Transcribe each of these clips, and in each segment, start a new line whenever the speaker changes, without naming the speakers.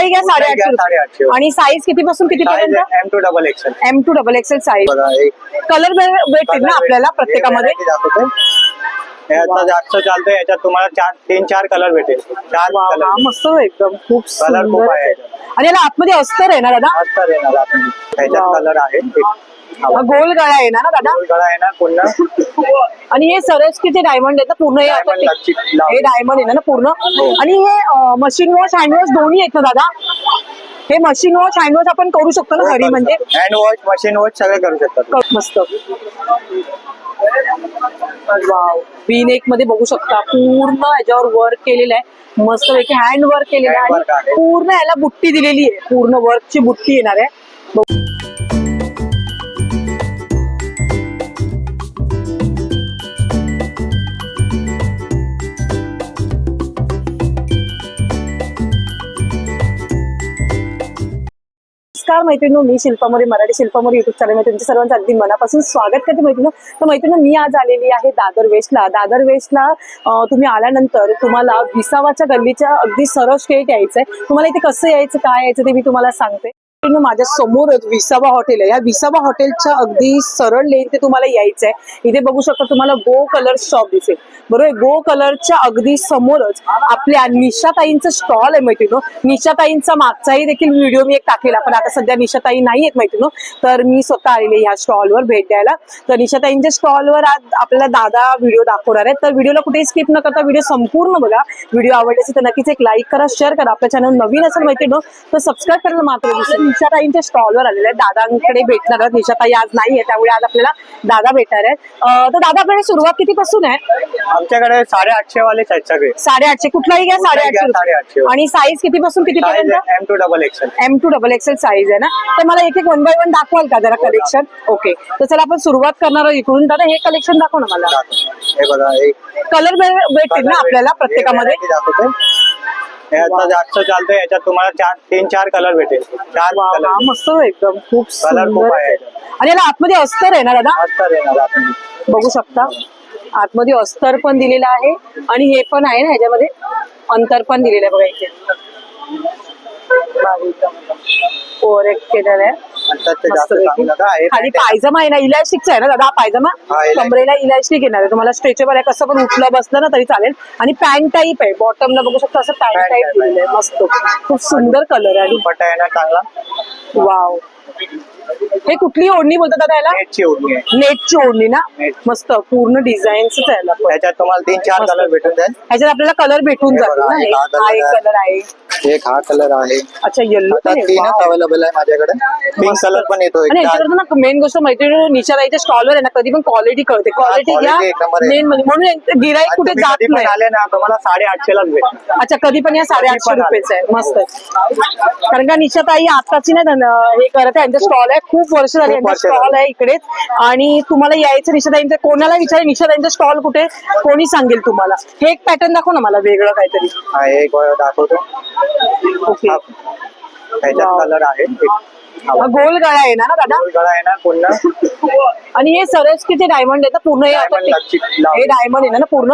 कुठलाही घ्या 850 आणि साईज किती पासून किती पर्यंत? M2 XL size. कलर भेटतील ना आपल्याला प्रत्येकामध्ये?
याचा जास्त चालतोय, याच्यात तुम्हाला 3-4 कलर भेटेल. 4 कलर
मस्त एकदम खूप
कलर खूप आहे.
आणि याला आतमध्ये अस्तर आहे ना दादा?
अस्तर येणार आतमध्ये. याच्यात कलर आहे.
गोल गळा आहे ना दादा?
गोल गळा आहे ना पुन्हा.
आणि हे सरस्वतीचे डायमंड आहे पूर्ण? हे डायमंड आहे ना पूर्ण. आणि हे मशीन वॉश हँड वॉश दोन्ही आहेत ना दादा? हे मशीन वॉश हँड वॉश आपण करू शकतो ना घरी? म्हणजे
हँड वॉश मशीन वॉश सगळे करू शकतात.
मस्त. वाव, V-नेक मध्ये बघू शकता पूर्ण याच्यावर वर्क केलेलं आहे, मस्त पैकी हँड वर्क केलेलं आहे आणि पूर्ण याला बुट्टी दिलेली आहे, पूर्ण वर्कची बुट्टी येणार आहे. नमस्कार मैत्रिणी, मी शिल्पामोरे, मराठी शिल्पामोरे युट्यूब चॅनल मध्ये तुमच्या सर्वांचं अगदी मनापासून स्वागत करते मैत्रिणी. तर मैत्रिणी, मी आज आलेली आहे दादर वेस्टला. दादर वेस्टला तुम्ही आल्यानंतर तुम्हाला विसावाच्या गल्लीच्या अगदी सरळ स्ट्रेट यायचंय. तुम्हाला इथे कसं यायचं, काय यायचं ते मी तुम्हाला सांगते. माझ्या समोरच विसावा हॉटेल आहे. या विसावा हॉटेलच्या अगदी सरळ लेन ते तुम्हाला यायचंय. इथे बघू शकता तुम्हाला गो कलर शॉप दिसेल, बरोबर? गो कलरच्या अगदी समोरच आपल्या निशाताईंचं स्टॉल आहे मैत्रिणी. निशाताईंचा मागचाही देखील व्हिडिओ मी एक टाकेला, पण आता सध्या निशाताई नाही आहेत मैत्रिणी, तर मी स्वतः आलेले ह्या स्टॉलवर भेट द्यायला. तर निशाताईंच्या स्टॉलवर आज आपल्याला दादा व्हिडिओ दाखवणार आहेत. तर व्हिडिओला कुठेही स्किप न करता व्हिडिओ संपूर्ण बघा. व्हिडिओ आवडले असेल तर नक्कीच एक लाईक करा, शेअर करा. आपल्या चॅनल नवीन असेल मैत्रिणी तर सबस्क्राईब करायला मात्र विसरू. निशाताईंच्या स्टॉलवर आलेले आहेत, दादांकडे भेटणार आहेत. निशाताई आज नाहीये, त्यामुळे आज आपल्याला दादा भेटणार आहेत. तर दादा, आपल्याकडे सुरुवात कितीपासून आहे?
आमच्याकडे 850 वालेच आहेत सगळे.
850 कुठलाही घ्या 850. आणि साईज किती पासून किती पर्यंत? M2 XL साईज आहे ना? तर मला एक एक 1 बाय 1 दाखवाल का जरा कलेक्शन? ओके, तर चला आपण सुरुवात करणार आहोत इकडून. दादा, हे कलेक्शन दाखव ना मला.
हे बघा,
कलर भेटतील ना आपल्याला प्रत्येकामध्ये?
याचा जास्त चालतोय, याच्यात तुम्हाला 3-4 कलर भेटेल. 4 कलर
मस्त एकदम खूप
कलर खूप आहे.
आणि याला आतमध्ये अस्तर आहे ना दादा?
अस्तर येणार आतमध्ये.
बघू शकता आतमध्ये अस्तर पण दिलेलं आहे आणि हे पण आहे ना, ह्याच्यामध्ये अंतर पण दिलेलं आहे बघा. इथे ओरेक केलेलं आहे. खाली पायजमा आहे ना, इलास्टिकचा आहे ना दादा? पायजमा कमरेला इलास्टिक येणार आहे तुम्हाला, स्ट्रेचेबल आहे, कसं पण उठलं बसलं ना तरी चालेल. आणि पॅन्ट टाईप आहे, बॉटमला बघू शकता असं पॅन्ट टाईप दिलेलं आहे. मस्त, खूप सुंदर कलर आहे.
दुपट्टा आहे ना चांगला.
वाव, हे कुठली ओढणी बोलतात दादा याला?
नेटची ओढणी आहे.
नेटची ओढणी ना? मस्त, पूर्ण डिझाईनच आहे.
त्याच्यात तुम्हाला 3-4 कलर भेटून जाईल.
ह्याच्यात आपल्याला कलर भेटून जातो ना? हा एक कलर आहे,
एक हा कलर आहे.
अच्छा, येल्लो पण आहे.
3च अवेलेबल आहे माझ्याकडे. पिंक कलर पण येतो.
आणि ह्याच्यावर ना मेन गोष्ट मैत्रिणी, निशाताईच्या स्टॉलवर आहे ना, कधी पण क्वालिटी कळते. क्वालिटी घ्या मेन, म्हणून गिराईक कुठे जात नाही.
आले ना तुम्हाला 850 लाच भेटणार.
अच्छा, कधी पण या 850 रुपयाचं आहे. मस्त, कारण का निशाताई आताची ना हे करत आहे. स्टॉल आहे, खूप वर्ष झाली स्टॉल आहे इकडेच. आणि तुम्हाला यायचं निशाताईंचं, कोणाला विचार निशाताईंचा स्टॉल कुठे, कोणी सांगेल तुम्हाला. हे एक पॅटर्न दाखव ना मला, वेगळं काहीतरी.
एक दाखवतो.
ओके,
ह्याच्यात कलर आहे.
गोल गळा आहे ना दादा?
गोल गळा आहे ना पुन्हा.
आणि हे सरस्वतीचे डायमंड आहे पूर्ण? हे डायमंड आहे ना पूर्ण.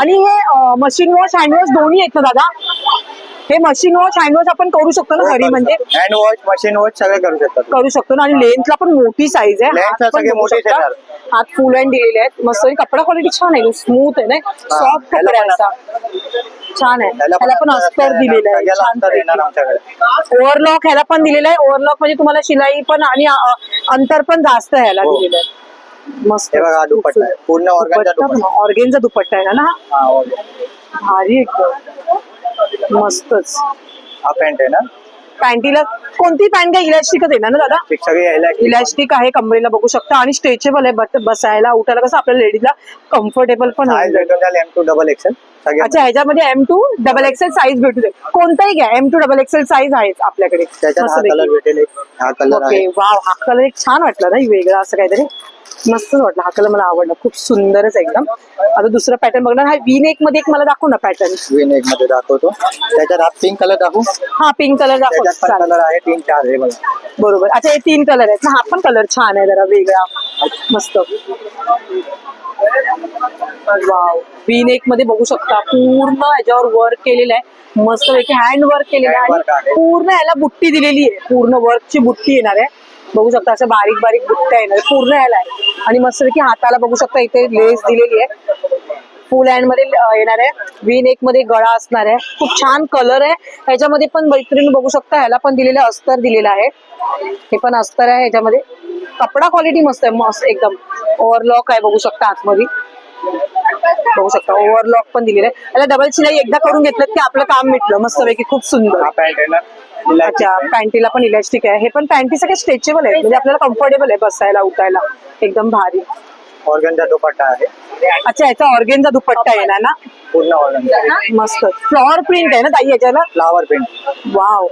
आणि हे मशीन वॉश हँड वॉश दोन्ही आहेत ना दादा? हे मशीन वॉश हँड वॉश आपण करू शकतो ना घरी? म्हणजे
हँड वॉश मशीन वॉश सगळे करू शकतो
ना? आणि लेंथला पण मोठी साईज आहे. हात फुल हँड दिलेले आहेत. मस्त, कपडा क्वालिटी छान आहे, स्मूथ आहे ना, सॉफ्ट कपडा असा छान आहे. ह्याला पण अस्तर दिलेलं आहे. ओव्हरलॉक ह्याला पण दिलेलं आहे. ओव्हरलॉक म्हणजे तुम्हाला शिलाई पण आणि अंतर पण जास्त ह्याला दिलेलं आहे. मस्त,
पूर्ण
ऑर्गेनचा दुपट्टा आहे ना? भारी एकदम, मस्तच.
हा पॅन्ट आहे ना?
पॅन्टीला कोणती पॅन्ट काय इलास्टिकच येणार ना दादा? इलास्टिक आहे, कमरेला बघू शकता आणि स्ट्रेचेबल आहे. बसायला उठायला कसं आपल्या लेडीजला कम्फर्टेबल पण आहे.
M2 XL.
अच्छा, ह्याच्यामध्ये M2 XL साईज भेटू दे, कोणताही घ्या. M2 XL साईज आहे आपल्याकडे.
ओके,
वाव, हा कलर एक छान वाटला ना, वेगळा असं काहीतरी. मस्तच वाटला हा कलर, मला आवडला, खूप सुंदरच एकदम. आता दुसरा पॅटर्न बघणार, हा वी नेक मध्ये एक मला दाखव ना पॅटर्न.
V-neck मध्ये दाखवतो. त्याच्यात हा पिंक कलर दाखवू.
हा पिंक कलर दाखव.
त्याच्यात पण
चालेल.
कलर आहे 3-4 हे बघा.
बरोबर. अच्छा हे 3 कलर आहेत ना, हा पण कलर छान आहे, जरा वेगळा मस्त. वाव, वी नेक मध्ये बघू शकता पूर्ण ह्याच्यावर वर्क केलेलं आहे, मस्त पैकी हँड वर्क केलेलं आहे
Hand work
आणि
आहे.
पूर्ण याला बुट्टी दिलेली आहे, पूर्ण वर्कची बुट्टी येणार आहे. बघू शकता असं बारीक बारीक बुट्ट्या येणार आहे पूर्ण याला आहे. आणि मस्त पैकी हाताला बघू शकता इथे लेस दिलेली आहे, फुल हँड मध्ये येणार आहे. वी नेक मध्ये गळा असणार आहे, खूप छान कलर आहे ह्याच्यामध्ये पण. मैत्रिणी बघू शकता ह्याला पण दिलेलं अस्तर दिलेलं आहे, हे पण अस्तर आहे ह्याच्यामध्ये. कपडा क्वालिटी मस्त आहे, मस्त एकदम. ओव्हरलॉक आहे बघू शकता आतमध्ये, बघू शकता ओव्हरलॉक पण दिलेलं आहे. याला डबल शिलाई एकदा करून घेतलं की आपलं काम मिटलं मस्त पैकी, खूप सुंदर.
हा पॅन्ट आहे ना.
अच्छा पॅन्टीला पण इलास्टिक आहे, हे पण पॅन्टी सगळे स्ट्रेचेबल आहे, म्हणजे आपल्याला कम्फर्टेबल आहे बसायला उठायला, एकदम भारी.
ऑर्गनचा दुपट्टा आहे.
अच्छा याचा ऑर्गेनचा दुपट्टा येणार ना,
पूर्ण ऑर्गनचा.
मस्त. फ्लॉवर प्रिंट आहे ना ताई याच्याला.
Flower print.
वाव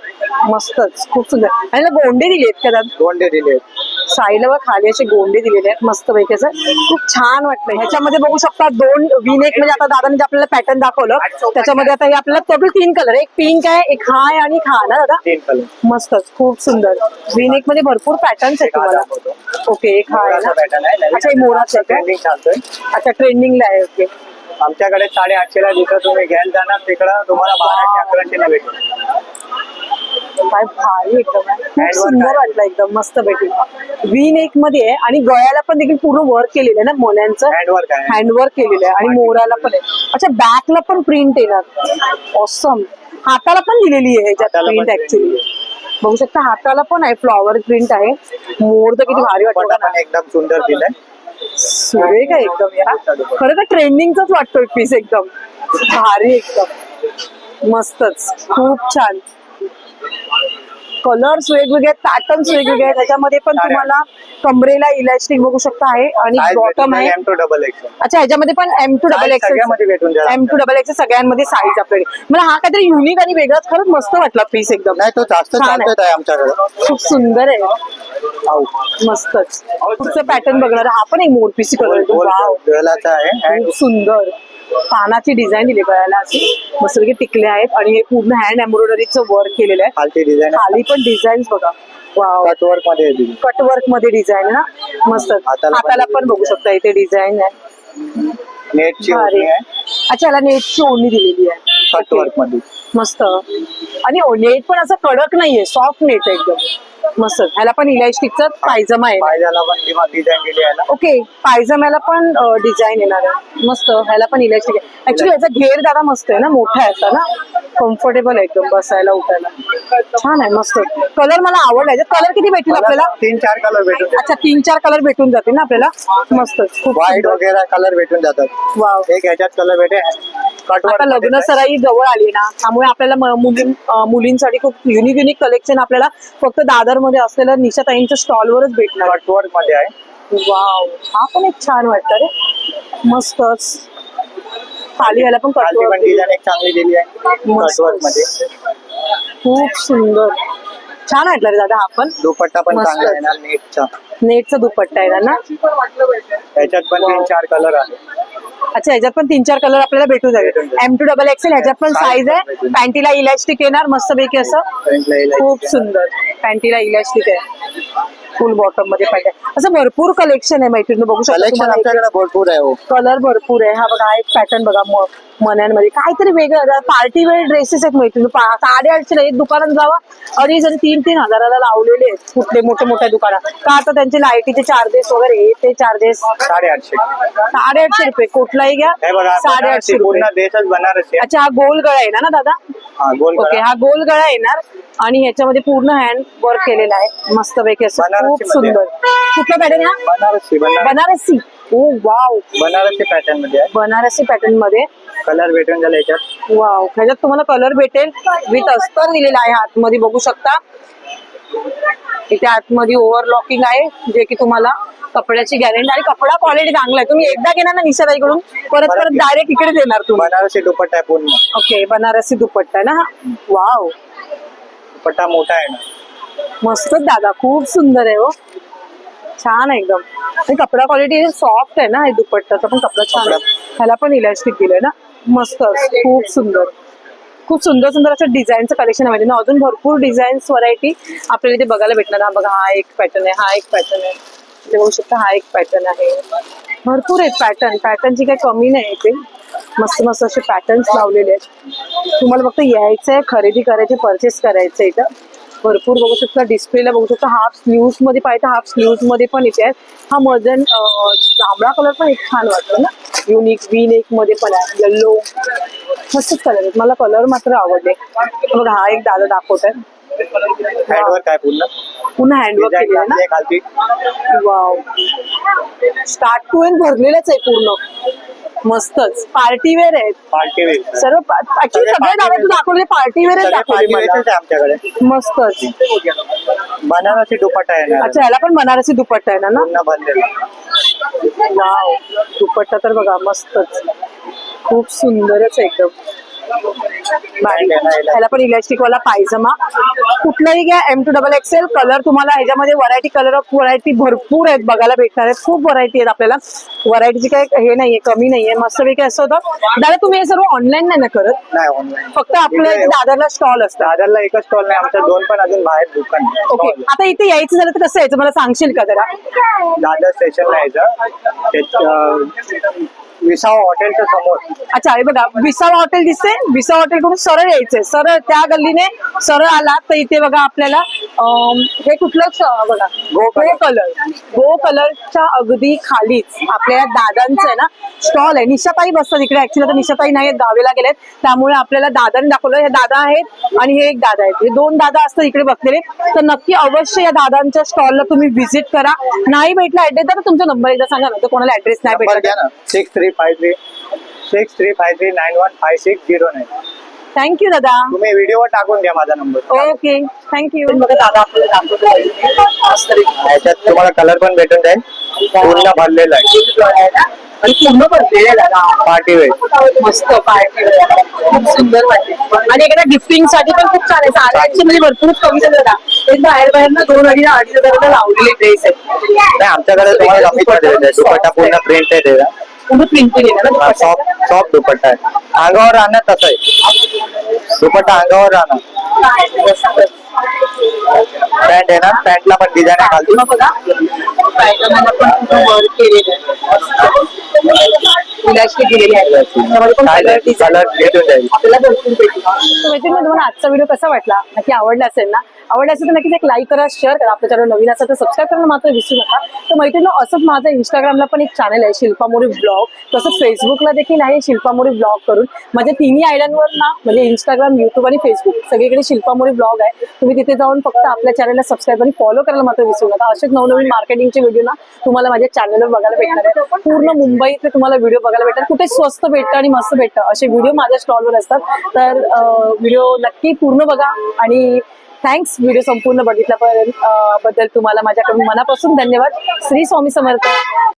मस्तच, खूप सुंदर. आणि याला गोंडे दिले आहेत का त्यात,
गोंडे दिले आहेत.
साईडला व खाली असे गोंडे दिलेले आहेत मस्त पैकी असं, खूप छान वाटलं. ह्याच्यामध्ये बघू शकता 2 वी नेक, म्हणजे आता दादाने जे आपल्याला पॅटर्न दाखवलं त्याच्यामध्ये आता हे आपल्याला टोटल 3 कलर आहे, एक पिंक आहे, एक हा आहे आणि एक हा ना दादा.
3 कलर.
मस्तच, खूप सुंदर. वी नेक मध्ये भरपूर पॅटर्न्स आहेत तुम्हाला. ओके एक हा आहे ना.
पॅटर्न आहे.
अच्छा हे मोराचं आहे का?
ट्रेंडिंग चालतोय.
अच्छा ट्रेंडिंगला आहे. ओके
आमच्याकडे 850 ला जिथं तुम्ही घ्याल जाणार तिकडं तुम्हाला 1200-1100 ला भेटेल.
काय भारी एकदम आहे. खूप सुंदर वाटलं एकदम मस्त पैकी. वी नेक मध्ये आहे आणि गळ्याला पण देखील पूर्ण वर्क केलेलं आहे ना मोन्यांचं,
हँडवर्क आहे.
हँडवर्क केलेलं आहे आणि मोराला पण आहे. अच्छा बॅकला पण प्रिंट येणार, ऑसम. हाताला पण दिलेली आहे ह्याच्यात
हाताला पण
प्रिंट
print
ऍक्च्युली, बघू शकता हाताला पण आहे फ्लॉवर प्रिंट आहे. मोर तर किती भारी
दुपट्टा
वाटतं
पण एकदम सुंदर दिलाय.
सुरेख आहे एकदम यार, खरं तर ट्रेंडिंगचाच वाटतोय पीस, एकदम भारी एकदम मस्तच, खूप छान. कलर्स वेगवेगळे, पॅटर्न्स वेगवेगळे आहेत त्याच्यामध्ये पण. तुम्हाला कमरेला इलास्टिक बघू शकता आहे आणि बॉटम आहे.
M2XX.
अच्छा ह्याच्यामध्ये पण M2XX,
सगळ्यामध्ये भेटून जाईल.
M2XX सगळ्यांमध्ये साईज आपल्याकडे. मला हा काहीतरी युनिक आणि वेगळाच खरंच मस्त वाटला पीस एकदम.
नाही तो जास्त
छान आहे.
चालतोय आमच्याकडे.
खूप सुंदर आहे, मस्तच. पुढचं पॅटर्न बघणार, हा पण एक मोरपीसी कलर आहे. वाव
ज्वेलाचा आहे.
खूप सुंदर. पानाची डिझाईन दिली गळ्याला अशी, मस्त टिकले आहेत आणि हे पूर्ण हँड एम्ब्रॉयडरीचं वर्क केलेलं आहे.
खालची डिझाईन
खाली पण डिझाईन बघा, वाव
कटवर्क मध्ये आहे.
कटवर्क मध्ये डिझाईन आहे ना, मस्त. हाताला पण बघू शकता इथे डिझाईन आहे,
नेटची
भारी.
ओढणी आहे.
अच्छा याला नेटची ओढणी दिलेली आहे
कटवर्क मध्ये
मस्त. आणि नेट पण असं कडक नाहीये, सॉफ्ट नेट आहे एकदम मस्त. ह्याला पण इलास्टिकचा पायजमा आहे.
पायजाला पण डिझाईन दिली आहे ना.
ओके पायजम्याला पण डिझाईन येणार आहे मस्त. ह्याला पण इलास्टिक आहे. ऍक्च्युली याचा घेर दादा मस्त आहे ना, मोठा आहे असा ना, कम्फर्टेबल आहे एकदम बसायला उठायला, छान आहे मस्त. कलर मला आवडला. कलर किती भेटेल आपल्याला?
3-4 कलर भेटून.
अच्छा 3-4 कलर भेटून जातील ना आपल्याला, मस्त. खूप
व्हाईट
सुंदर.
वगैरे कलर भेटून जातात.
वाव.
एक ह्याच्यात कलर भेटेल.
आता लग्न सराई जवळ आली ना, त्यामुळे आपल्याला मुलींसाठी खूप युनिक कलेक्शन आपल्याला फक्त दादर मध्ये असलेलं निशाताईंच्या स्टॉलवरच भेटणार.
कटवर्क मध्ये आहे.
वाव हा पण एक छान वाटतं रे, मस्तच. खाली याला पण
खालची पण
कटवर्क
डिझाईन एक चांगली दिली आहे कटवर्क मध्ये.
खूप सुंदर, छान वाटलं रे दादा. हा पण
दुपट्टा पण
मस्त.
चांगला आहे ना नेटचा.
नेटचा दुपट्टा आहे ना.
त्याच्यात पण 3-4 कलर आहे.
अच्छा ह्याच्यात पण 3-4 कलर आपल्याला भेटून जाईल. M2XX ह्याच्यात पण साईज आहे. पॅन्टीला इलास्टिक येणार मस्त पैकी असं, खूप सुंदर. पॅन्टीला इलास्टिक आहे, फुल बॉटम मध्ये पाहिजे. असं भरपूर कलेक्शन आहे मैत्रिणी, बघू शकता
कलेक्शन
तुम्हाला.
आमच्याकडे भरपूर आहे. हो
कलर भरपूर आहे. हा बघा हा एक पॅटर्न बघा, मण्यांमध्ये काहीतरी वेगळं पार्टी वेअर ड्रेसेस आहेत मैत्रिणी. 850 ला एक दुकानात जावा, 2,500 आणि 3-3 हजाराला लावलेले आहेत कुठले मोठे मोठ्या दुकानात. का आता त्यांचे लाईटीचे चार्जेस वगैरे हे ते चार्जेस.
850
रुपये कुठलाही घ्या,
हे बघा
850
पूर्ण
रुपये.
देशच बनारसी आहे.
अच्छा हा गोल गळा येणार ना दादा.
हा गोल
ओके
गळा.
हा गोल गळा येणार आणि ह्याच्यामध्ये पूर्ण हँड वर्क केलेला आहे मस्त पैकी असं,
बनारसी
खूप
मध्ये.
सुंदर. कुठला पॅटर्न हा? बनारसी. ओ वाव,
बनारसी पॅटर्न मध्ये आहे.
बनारसी पॅटर्न मध्ये
कलर भेटून झाला याच्यात.
वाव. ह्याच्यात तुम्हाला कलर भेटेल, विथ अस्तर दिलेला आहे आतमध्ये बघू शकता. इथे आतमध्ये ओव्हरलॉकिंग आहे, जे की तुम्हाला कपड्याची गॅरंटी आणि कपडा क्वालिटी चांगला आहे. तुम्ही एकदा घेणार ना निशाताईकडून, परत डायरेक्ट इकडे देणार तुम्ही.
बनारसी दुपट्टा आहे पूर्ण.
ओके बनारसी दुपट्टा आहे ना. वाव
दुपट्टा मोठा आहे ना.
मस्त दादा, खूप सुंदर आहे हो, छान आहे एकदम. हे कपडा क्वालिटी सॉफ्ट आहे ना, हे दुपट्टाचा पण कपडा छान आहे. ह्याला पण इलास्टिक दिलंय ना, मस्त खूप सुंदर. खूप सुंदर सुंदर असं डिझाईनचं कलेक्शन आहे ना, अजून भरपूर डिझाईन्स व्हरायटी आपल्याला इथे बघायला भेटणार. हा बघा, हा एक पॅटर्न आहे, हा एक पॅटर्न आहे, इथे बघू शकता हा एक पॅटर्न आहे. भरपूर आहेत पॅटर्न, पॅटर्नची काही कमी नाही इथे. मस्त मस्त असे पॅटर्न्स लावलेले आहेत. तुम्हाला फक्त यायचंय, खरेदी करायचे, परचेस करायचं इथं. भरपूर बघू शकता, डिस्प्लेला बघू शकता. हाफ स्लीव्स मध्ये पाहिजे हाफ स्लीव्स मध्ये पण इथे आहे. हा मजन जांभळा कलर पण एक छान वाटतो ना, युनिक वी नेक मध्ये पण आहे. येल्लो मस्त कलर आहेत, मला कलर मात्र आवडले. बघा हा एक दादा दाखवत आहे,
हँडवर्क काय पूर्ण
पुन्हा हँडवर्क
डिझाईन
केलेलं ना.
खालती.
वाव, स्टार्ट टू एंड भरलेलंच आहे पूर्ण. मस्तच पार्टी वेअर आहेत
पार्टी वेअर
सर्व. ऍक्च्युली सगळे दादा तू दाखवले पार्टी वेअर दाखवले मला.
आहे आमच्याकडे.
मस्तच.
बनारसी दुपट्टा आहे ना,
अच्छा, याला पण बनारसी दुपट्टा आहे ना.
पूर्ण भरलेला.
वाव, दुपट्टा तर बघा मस्तच, खूप सुंदरच आहे एकदम. भारी. ह्याला पण इलास्टिक वाला पायजमा, कुठलाही घ्या M2XXL कलर. तुम्हाला ह्याच्यामध्ये व्हरायटी, कलर ऑफ व्हरायटी भरपूर आहेत बघायला भेटणार आहेत. खूप व्हरायटी आहेत आपल्याला, व्हरायटीची काही हे नाहीये, कमी नाहीये. मस्तपैकी असं होतं. दादा तुम्ही हे सर्व ऑनलाईन नाही ना करत?
नाही ऑनलाईन,
फक्त आपल्या इथे दादरला स्टॉल असतात.
दादरला एकच स्टॉल नाही, आमच्या दोन पण अजून बाहेर दुकान आहे.
ओके, आता इथे यायचं झालं तर कसं यायचं मला सांगशील का जरा?
दादर स्टेशनला यायचं, विसावा हॉटेलच्या समोर.
अच्छा, हे बघा विसावा हॉटेल दिसते. विसावा हॉटेल कडून सरळ यायचंय, सरळ त्या गल्लीने सरळ आलात तर इथे बघा आपल्याला हे कुठलं बघा, गो कलर. गो कलरच्या अगदी खालीच आपल्या दादांचं आहे ना स्टॉल आहे. निशाताई बसतात इकडे. ऍक्च्युली आता निशाताई नाही, गावेला गेलेत, त्यामुळे आपल्याला दादाने दाखवलं. हे दादा आहेत आणि हे एक दादा आहेत, हे दोन दादा असतात इकडे बसलेले. तर नक्की अवश्य या दादांच्या स्टॉलला तुम्ही व्हिजिट करा. नाही भेटला ऍड्रेस तर तुमचा नंबर एकदा सांगा ना, तर कोणाला ऍड्रेस नाही भेटला.
6353915609.
थँक्यू दादा.
तुम्ही व्हिडिओवर टाकून द्या माझा नंबर.
Okay, thank you. बघा दादा आपल्याला दाखवतो.
याच्यात तुम्हाला कलर पण भेटून जाईल, पूर्ण भरलेला आहे
आणि पूर्ण भरलेलं आहे दादा.
Party wear.
मस्त पार्टी वेअर, खूप सुंदर वाटते. आणि एखाद्या गिफ्टिंग साठी पण खूप छान आहे. साड्यांची म्हणजे भरपूर कमी झालं दादा. ते बाहेर ना 2,000-2,500 लावलेले ड्रेस आहेत.
नाही आमच्याकडे तुम्हाला कमी पडलेला आहे. दुपट्टा पूर्ण प्रिंट आहे त्याचा,
पूर्ण प्रिंटेड आहे ना.
सॉफ्ट सॉफ्ट दुपट्टा आहे. अंगावर राहणार तसं आहे दुपट्टा, अंगावर राहणार. पॅन्ट आहे ना, पॅन्टला पण डिझाईन आहे खालती.
बघा पायजमाला पण वर्क केलेलं आहे, इलास्टिक दिलेली आहे.
कलर भेटून जाईल
आपल्याला भरपूर भेटून. तुम्हाला आजचा व्हिडिओ कसा वाटला, नक्की आवडला असेल ना. आवडला असेल तर नक्कीच एक लाईक करा, शेअर करा. आपल्या चॅनल नवीन असेल तर सबस्क्राईब करायला मात्र विसरू नका. तर मैत्रिणी असंच माझं इंस्टाग्रामला पण एक चॅनल आहे शिल्पा मोरे ब्लॉग, तसंच फेसबुकला देखील आहे शिल्पा मोरे ब्लॉग करून. माझ्या तिन्ही आयड्यांवर ना म्हणजे इंस्टाग्राम, युट्यूब आणि फेसबुक सगळीकडे शिल्पा मोरे ब्लॉग आहे. तुम्ही तिथे जाऊन फक्त आपल्या चॅनलला सबस्क्राईब आणि फॉलो करायला मात्र विसरू नका. असेच नवनवीन मार्केटिंगचे व्हिडिओ ना तुम्हाला माझ्या चॅनलवर बघायला भेटणार आहे. पूर्ण मुंबईत तुम्हाला व्हिडिओ बघायला भेटतात, कुठे स्वस्त भेटतं आणि मस्त भेटतं असे व्हिडिओ माझ्या स्टॉलवर असतात. तर व्हिडिओ नक्की पूर्ण बघा आणि थँक्स व्हिडिओ संपूर्ण बघितल्याबद्दल तुम्हाला माझ्याकडून मनापासून धन्यवाद. श्री स्वामी समर्थ.